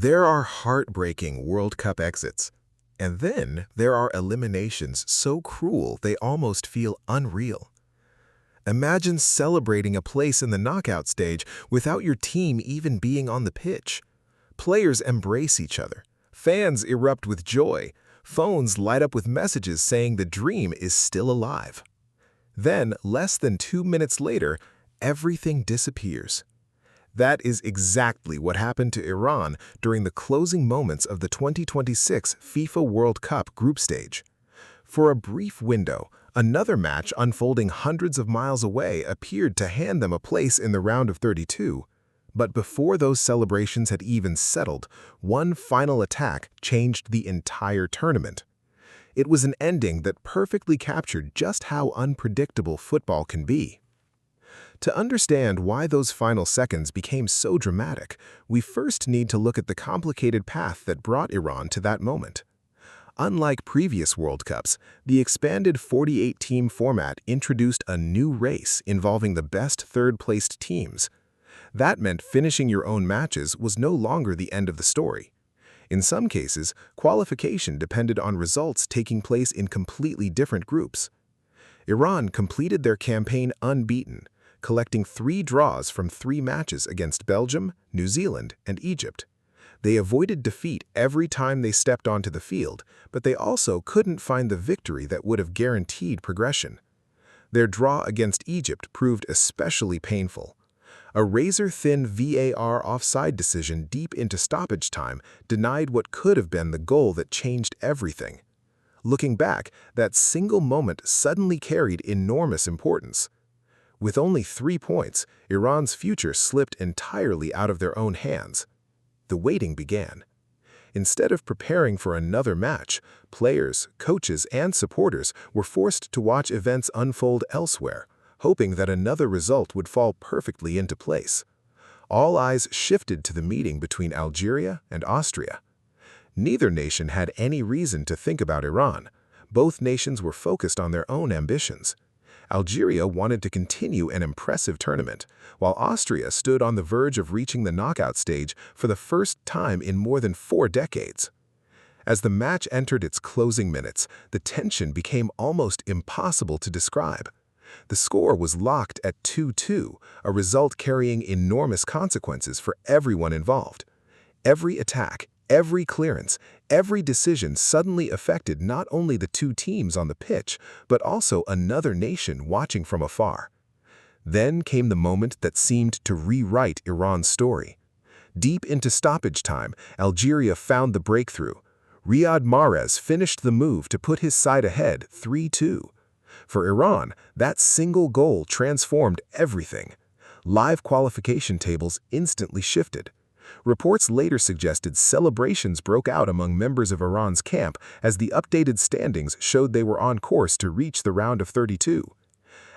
There are heartbreaking World Cup exits, and then there are eliminations so cruel they almost feel unreal. Imagine celebrating a place in the knockout stage without your team even being on the pitch. Players embrace each other. Fans erupt with joy. Phones light up with messages saying the dream is still alive. Then, less than 2 minutes later, everything disappears. That is exactly what happened to Iran during the closing moments of the 2026 FIFA World Cup group stage. For a brief window, another match unfolding hundreds of miles away appeared to hand them a place in the round of 32. But before those celebrations had even settled, one final attack changed the entire tournament. It was an ending that perfectly captured just how unpredictable football can be. To understand why those final seconds became so dramatic, we first need to look at the complicated path that brought Iran to that moment. Unlike previous World Cups, the expanded 48-team format introduced a new race involving the best third-placed teams. That meant finishing your own matches was no longer the end of the story. In some cases, qualification depended on results taking place in completely different groups. Iran completed their campaign unbeaten, collecting 3 draws from 3 matches against Belgium, New Zealand, and Egypt. They avoided defeat every time they stepped onto the field, but they also couldn't find the victory that would have guaranteed progression. Their draw against Egypt proved especially painful. A razor-thin VAR offside decision deep into stoppage time denied what could have been the goal that changed everything. Looking back, that single moment suddenly carried enormous importance. With only 3 points, Iran's future slipped entirely out of their own hands. The waiting began. Instead of preparing for another match, players, coaches, and supporters were forced to watch events unfold elsewhere, hoping that another result would fall perfectly into place. All eyes shifted to the meeting between Algeria and Austria. Neither nation had any reason to think about Iran. Both nations were focused on their own ambitions. Algeria wanted to continue an impressive tournament, while Austria stood on the verge of reaching the knockout stage for the first time in more than 4 decades. As the match entered its closing minutes, the tension became almost impossible to describe. The score was locked at 2-2, a result carrying enormous consequences for everyone involved. Every attack, every clearance, every decision suddenly affected not only the 2 teams on the pitch, but also another nation watching from afar. Then came the moment that seemed to rewrite Iran's story. Deep into stoppage time, Algeria found the breakthrough. Riyad Mahrez finished the move to put his side ahead 3-2. For Iran, that single goal transformed everything. Live qualification tables instantly shifted. Reports later suggested celebrations broke out among members of Iran's camp as the updated standings showed they were on course to reach the round of 32.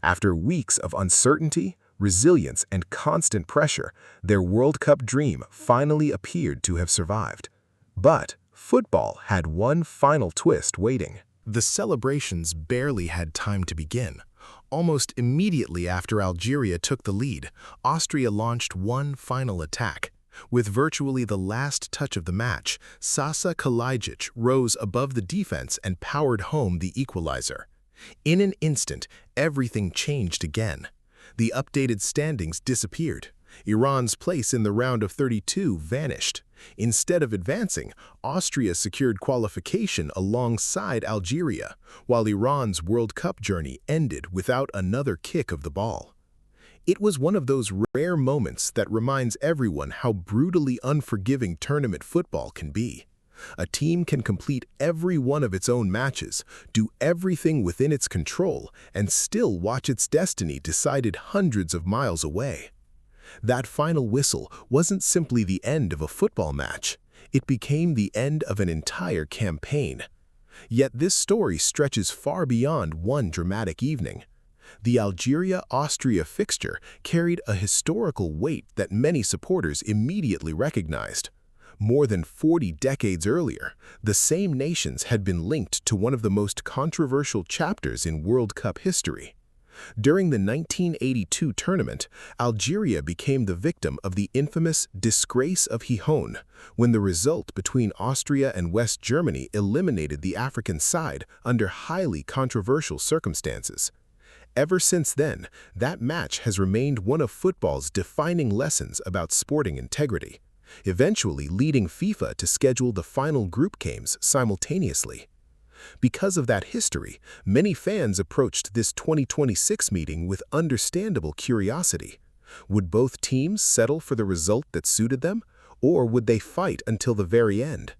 After weeks of uncertainty, resilience, and constant pressure, their World Cup dream finally appeared to have survived. But football had one final twist waiting. The celebrations barely had time to begin. Almost immediately after Algeria took the lead, Austria launched one final attack. With virtually the last touch of the match, Sasa Kalajic rose above the defense and powered home the equalizer. In an instant, everything changed again. The updated standings disappeared. Iran's place in the round of 32 vanished. Instead of advancing, Austria secured qualification alongside Algeria, while Iran's World Cup journey ended without another kick of the ball. It was one of those rare moments that reminds everyone how brutally unforgiving tournament football can be. A team can complete every one of its own matches, do everything within its control, and still watch its destiny decided hundreds of miles away. That final whistle wasn't simply the end of a football match. It became the end of an entire campaign. Yet this story stretches far beyond one dramatic evening. The Algeria-Austria fixture carried a historical weight that many supporters immediately recognized. More than 40 decades earlier, the same nations had been linked to one of the most controversial chapters in World Cup history. During the 1982 tournament, Algeria became the victim of the infamous disgrace of Gijón, when the result between Austria and West Germany eliminated the African side under highly controversial circumstances. Ever since then, that match has remained one of football's defining lessons about sporting integrity, eventually leading FIFA to schedule the final group games simultaneously. Because of that history, many fans approached this 2026 meeting with understandable curiosity. Would both teams settle for the result that suited them, or would they fight until the very end?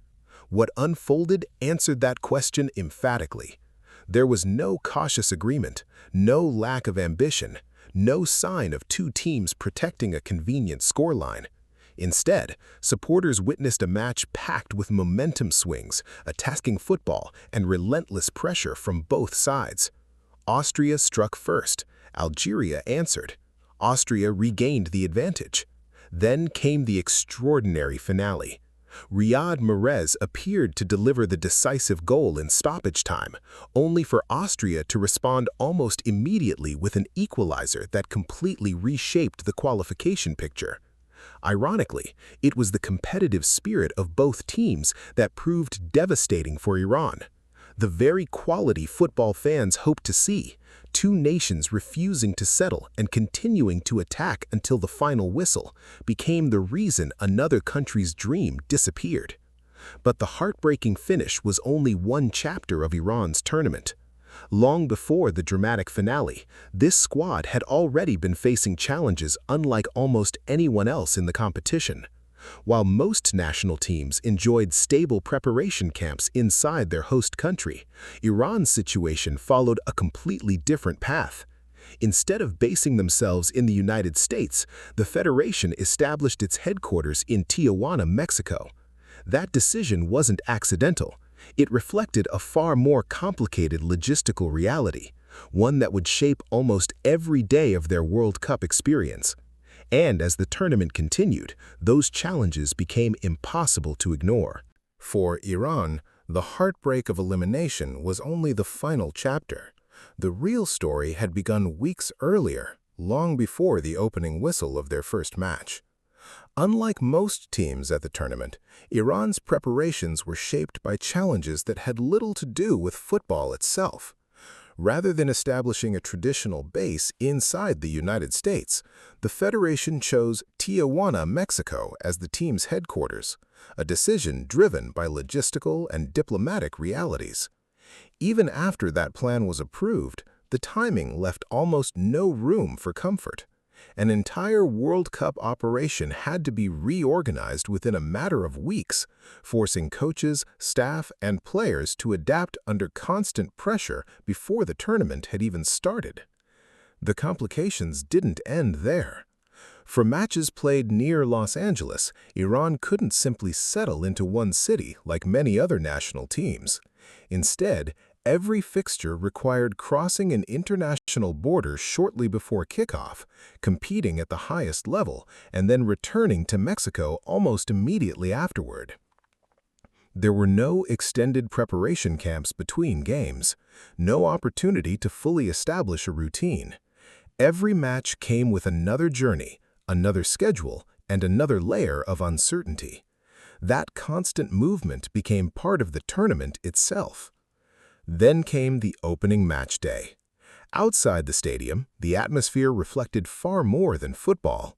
What unfolded answered that question emphatically. There was no cautious agreement, no lack of ambition, no sign of two teams protecting a convenient scoreline. Instead, supporters witnessed a match packed with momentum swings, attacking football, and relentless pressure from both sides. Austria struck first. Algeria answered. Austria regained the advantage. Then came the extraordinary finale. Riyad Mahrez appeared to deliver the decisive goal in stoppage time, only for Austria to respond almost immediately with an equalizer that completely reshaped the qualification picture. Ironically, it was the competitive spirit of both teams that proved devastating for Iran. The very quality football fans hoped to see, two nations refusing to settle and continuing to attack until the final whistle, became the reason another country's dream disappeared. But the heartbreaking finish was only one chapter of Iran's tournament. Long before the dramatic finale, this squad had already been facing challenges unlike almost anyone else in the competition. While most national teams enjoyed stable preparation camps inside their host country, Iran's situation followed a completely different path. Instead of basing themselves in the United States, the federation established its headquarters in Tijuana, Mexico. That decision wasn't accidental. It reflected a far more complicated logistical reality, one that would shape almost every day of their World Cup experience. And as the tournament continued, those challenges became impossible to ignore. For Iran, the heartbreak of elimination was only the final chapter. The real story had begun weeks earlier, long before the opening whistle of their first match. Unlike most teams at the tournament, Iran's preparations were shaped by challenges that had little to do with football itself. Rather than establishing a traditional base inside the United States, the federation chose Tijuana, Mexico as the team's headquarters, a decision driven by logistical and diplomatic realities. Even after that plan was approved, the timing left almost no room for comfort. An entire World Cup operation had to be reorganized within a matter of weeks, forcing coaches, staff, and players to adapt under constant pressure before the tournament had even started. The complications didn't end there. For matches played near Los Angeles, Iran couldn't simply settle into one city like many other national teams. Instead, every fixture required crossing an international border shortly before kickoff, competing at the highest level, and then returning to Mexico almost immediately afterward. There were no extended preparation camps between games, no opportunity to fully establish a routine. Every match came with another journey, another schedule, and another layer of uncertainty. That constant movement became part of the tournament itself. Then came the opening match day. Outside the stadium, the atmosphere reflected far more than football.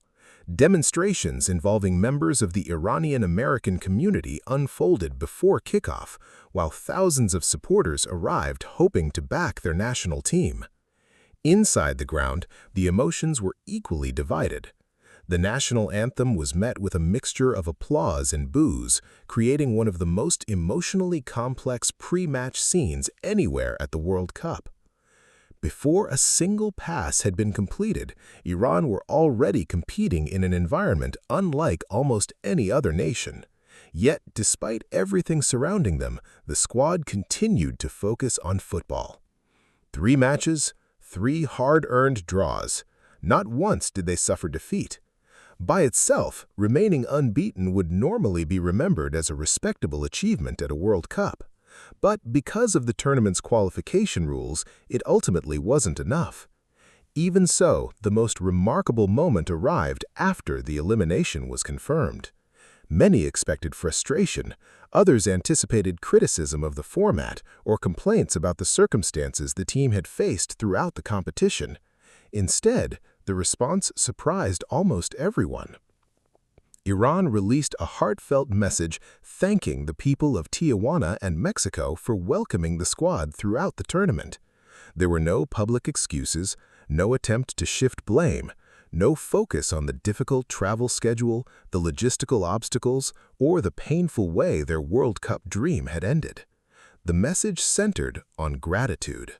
Demonstrations involving members of the Iranian-American community unfolded before kickoff, while thousands of supporters arrived hoping to back their national team. Inside the ground, the emotions were equally divided. The national anthem was met with a mixture of applause and boos, creating one of the most emotionally complex pre-match scenes anywhere at the World Cup. Before a single pass had been completed, Iran were already competing in an environment unlike almost any other nation. Yet, despite everything surrounding them, the squad continued to focus on football. 3 matches, 3 hard-earned draws. Not once did they suffer defeat. By itself, remaining unbeaten would normally be remembered as a respectable achievement at a World Cup. But because of the tournament's qualification rules, it ultimately wasn't enough. Even so, the most remarkable moment arrived after the elimination was confirmed. Many expected frustration, others anticipated criticism of the format or complaints about the circumstances the team had faced throughout the competition. Instead, the response surprised almost everyone. Iran released a heartfelt message thanking the people of Tijuana and Mexico for welcoming the squad throughout the tournament. There were no public excuses, no attempt to shift blame, no focus on the difficult travel schedule, the logistical obstacles, or the painful way their World Cup dream had ended. The message centered on gratitude.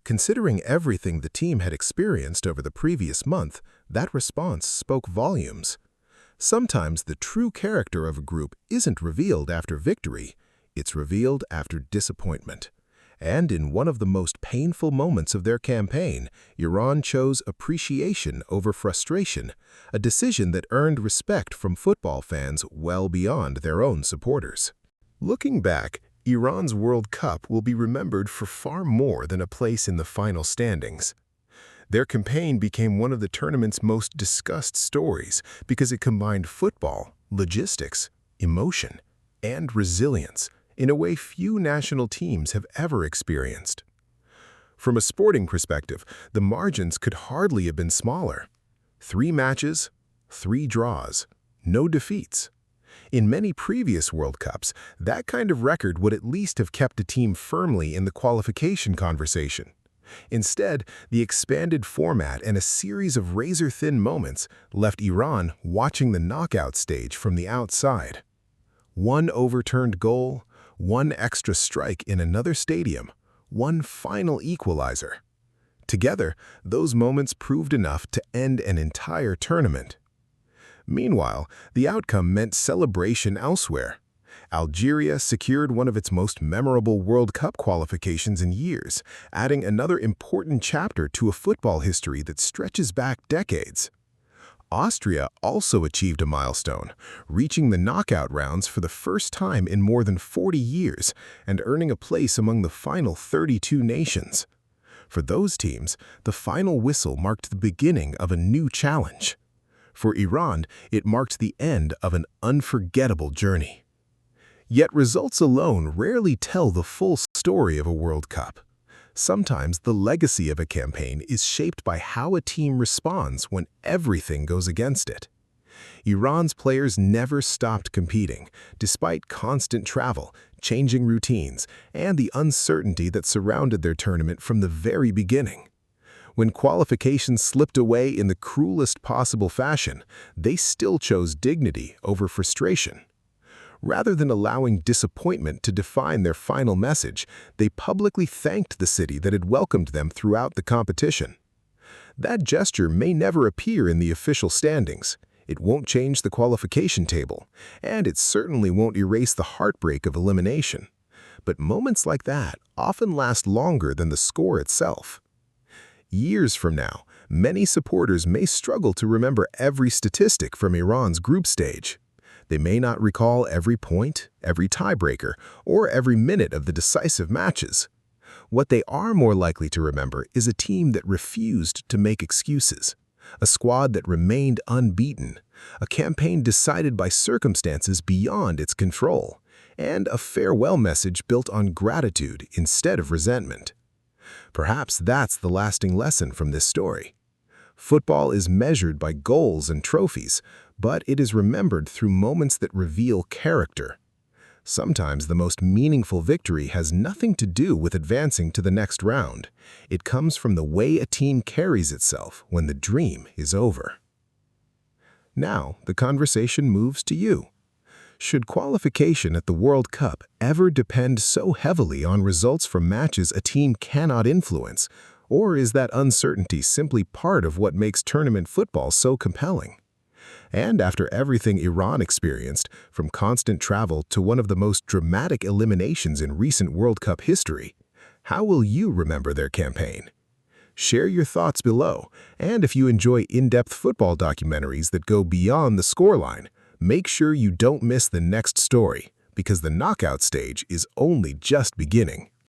Considering everything the team had experienced over the previous month, that response spoke volumes. Sometimes the true character of a group isn't revealed after victory, it's revealed after disappointment. And in one of the most painful moments of their campaign, Iran chose appreciation over frustration, a decision that earned respect from football fans well beyond their own supporters. Looking back, Iran's World Cup will be remembered for far more than a place in the final standings. Their campaign became one of the tournament's most discussed stories because it combined football, logistics, emotion, and resilience in a way few national teams have ever experienced. From a sporting perspective, the margins could hardly have been smaller. 3 matches, 3 draws, no defeats. In many previous World Cups, that kind of record would at least have kept a team firmly in the qualification conversation. Instead, the expanded format and a series of razor-thin moments left Iran watching the knockout stage from the outside. One overturned goal, one extra strike in another stadium, one final equalizer. Together, those moments proved enough to end an entire tournament. Meanwhile, the outcome meant celebration elsewhere. Algeria secured one of its most memorable World Cup qualifications in years, adding another important chapter to a football history that stretches back decades. Austria also achieved a milestone, reaching the knockout rounds for the first time in more than 40 years and earning a place among the final 32 nations. For those teams, the final whistle marked the beginning of a new challenge. For Iran, it marked the end of an unforgettable journey. Yet results alone rarely tell the full story of a World Cup. Sometimes the legacy of a campaign is shaped by how a team responds when everything goes against it. Iran's players never stopped competing, despite constant travel, changing routines, and the uncertainty that surrounded their tournament from the very beginning. When qualifications slipped away in the cruelest possible fashion, they still chose dignity over frustration. Rather than allowing disappointment to define their final message, they publicly thanked the city that had welcomed them throughout the competition. That gesture may never appear in the official standings, it won't change the qualification table, and it certainly won't erase the heartbreak of elimination. But moments like that often last longer than the score itself. Years from now, many supporters may struggle to remember every statistic from Iran's group stage. They may not recall every point, every tiebreaker, or every minute of the decisive matches. What they are more likely to remember is a team that refused to make excuses, a squad that remained unbeaten, a campaign decided by circumstances beyond its control, and a farewell message built on gratitude instead of resentment. Perhaps that's the lasting lesson from this story. Football is measured by goals and trophies, but it is remembered through moments that reveal character. Sometimes the most meaningful victory has nothing to do with advancing to the next round. It comes from the way a team carries itself when the dream is over. Now, the conversation moves to you. Should qualification at the World Cup ever depend so heavily on results from matches a team cannot influence, or is that uncertainty simply part of what makes tournament football so compelling? And after everything Iran experienced, from constant travel to one of the most dramatic eliminations in recent World Cup history, how will you remember their campaign? Share your thoughts below, and if you enjoy in-depth football documentaries that go beyond the scoreline, make sure you don't miss the next story, because the knockout stage is only just beginning.